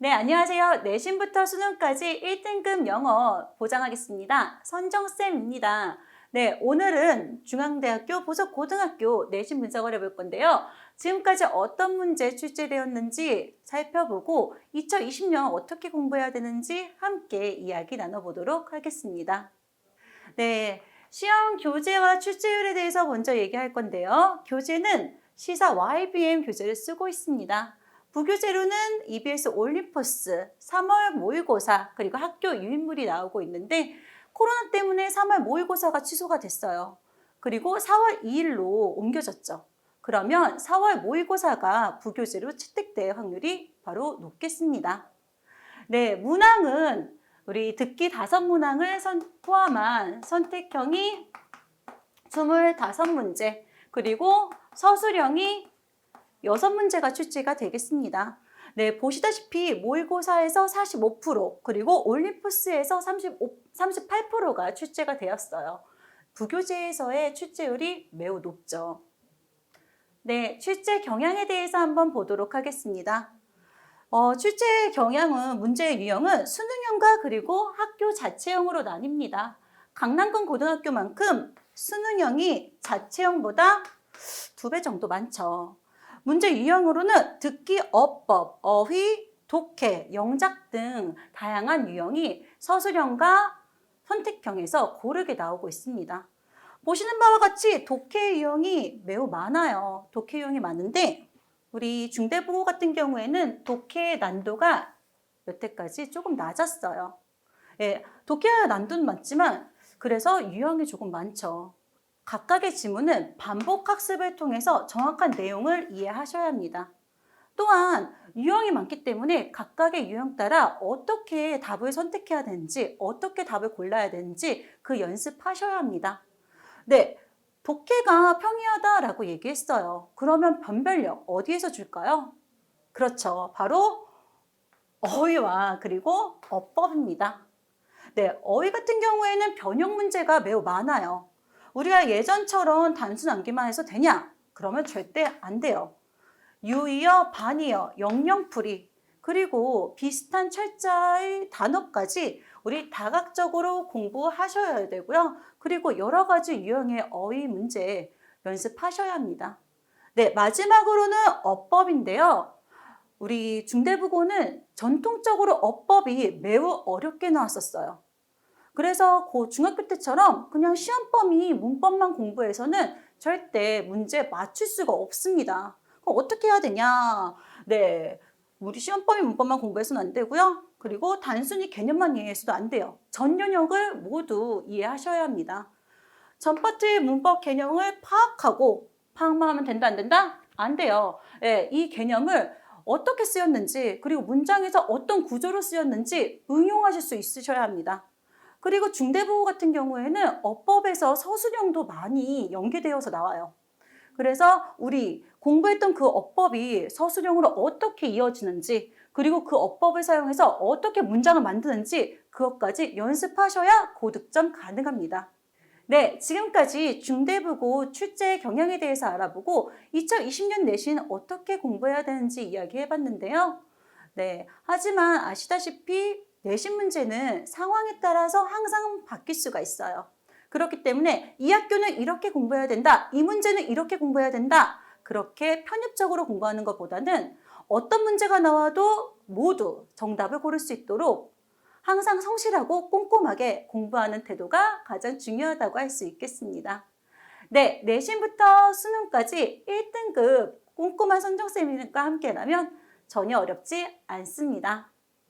네, 안녕하세요. 내신부터 수능까지 1등급 영어 보장하겠습니다. 선정쌤입니다. 네, 오늘은 중앙대학교 보석고등학교 내신 분석을 해볼 건데요. 지금까지 어떤 문제 출제되었는지 살펴보고 2020년 어떻게 공부해야 되는지 함께 이야기 나눠보도록 하겠습니다. 네, 시험 교재와 출제율에 대해서 먼저 얘기할 건데요. 교재는 시사 YBM 교재를 쓰고 있습니다. 부교재로는 EBS 올림포스, 3월 모의고사, 그리고 학교 유인물이 나오고 있는데 코로나 때문에 3월 모의고사가 취소가 됐어요. 그리고 4월 2일로 옮겨졌죠. 그러면 4월 모의고사가 부교재로 채택될 확률이 바로 높겠습니다. 네, 문항은 우리 듣기 5문항을 포함한 선택형이 25문제, 그리고 서술형이 6문제가 출제가 되겠습니다. 네, 보시다시피 모의고사에서 45%, 그리고 올림포스에서 38%가 출제가 되었어요. 부교재에서의 출제율이 매우 높죠. 네, 출제 경향에 대해서 한번 보도록 하겠습니다. 출제 경향은 문제의 유형은 수능형과 그리고 학교 자체형으로 나뉩니다. 강남권 고등학교만큼 수능형이 자체형보다 2배 정도 많죠. 문제 유형으로는 듣기 어법, 어휘, 독해, 영작 등 다양한 유형이 서술형과 선택형에서 고르게 나오고 있습니다. 보시는 바와 같이 독해 유형이 매우 많아요. 독해 유형이 많은데 우리 중대부고 같은 경우에는 독해 난도가 여태까지 조금 낮았어요. 예, 독해 난도는 많지만 그래서 유형이 조금 많죠. 각각의 지문은 반복 학습을 통해서 정확한 내용을 이해하셔야 합니다. 또한 유형이 많기 때문에 각각의 유형 따라 어떻게 답을 선택해야 되는지, 어떻게 답을 골라야 되는지 그 연습하셔야 합니다. 네, 독해가 평이하다라고 얘기했어요. 그러면 변별력 어디에서 줄까요? 그렇죠. 바로 어휘와 그리고 어법입니다. 네, 어휘 같은 경우에는 변형 문제가 매우 많아요. 우리가 예전처럼 단순 암기만 해서 되냐? 그러면 절대 안 돼요. 유의어, 반의어, 영영풀이, 그리고 비슷한 철자의 단어까지 우리 다각적으로 공부하셔야 되고요. 그리고 여러 가지 유형의 어휘 문제 연습하셔야 합니다. 네, 마지막으로는 어법인데요. 우리 중대부고는 전통적으로 어법이 매우 어렵게 나왔었어요. 그래서 중학교 때처럼 그냥 시험 범위 문법만 공부해서는 절대 문제 맞출 수가 없습니다. 그럼 어떻게 해야 되냐? 네, 우리 시험 범위 문법만 공부해서는 안 되고요. 그리고 단순히 개념만 이해해서도 안 돼요. 전 영역을 모두 이해하셔야 합니다. 전 파트의 문법 개념을 파악하고 파악만 하면 된다 안 된다? 안 돼요. 네, 이 개념을 어떻게 쓰였는지 그리고 문장에서 어떤 구조로 쓰였는지 응용하실 수 있으셔야 합니다. 그리고 중대부호 같은 경우에는 어법에서 서술형도 많이 연계되어서 나와요. 그래서 우리 공부했던 그 어법이 서술형으로 어떻게 이어지는지 그리고 그 어법을 사용해서 어떻게 문장을 만드는지 그것까지 연습하셔야 고득점 가능합니다. 네, 지금까지 중대부고 출제 경향에 대해서 알아보고 2020년 내신 어떻게 공부해야 되는지 이야기해봤는데요. 네, 하지만 아시다시피 내신 문제는 상황에 따라서 항상 바뀔 수가 있어요. 그렇기 때문에 이 학교는 이렇게 공부해야 된다, 이 문제는 이렇게 공부해야 된다, 그렇게 편협적으로 공부하는 것보다는 어떤 문제가 나와도 모두 정답을 고를 수 있도록 항상 성실하고 꼼꼼하게 공부하는 태도가 가장 중요하다고 할 수 있겠습니다. 네, 내신부터 수능까지 1등급 꼼꼼한 선정쌤과 함께라면 전혀 어렵지 않습니다.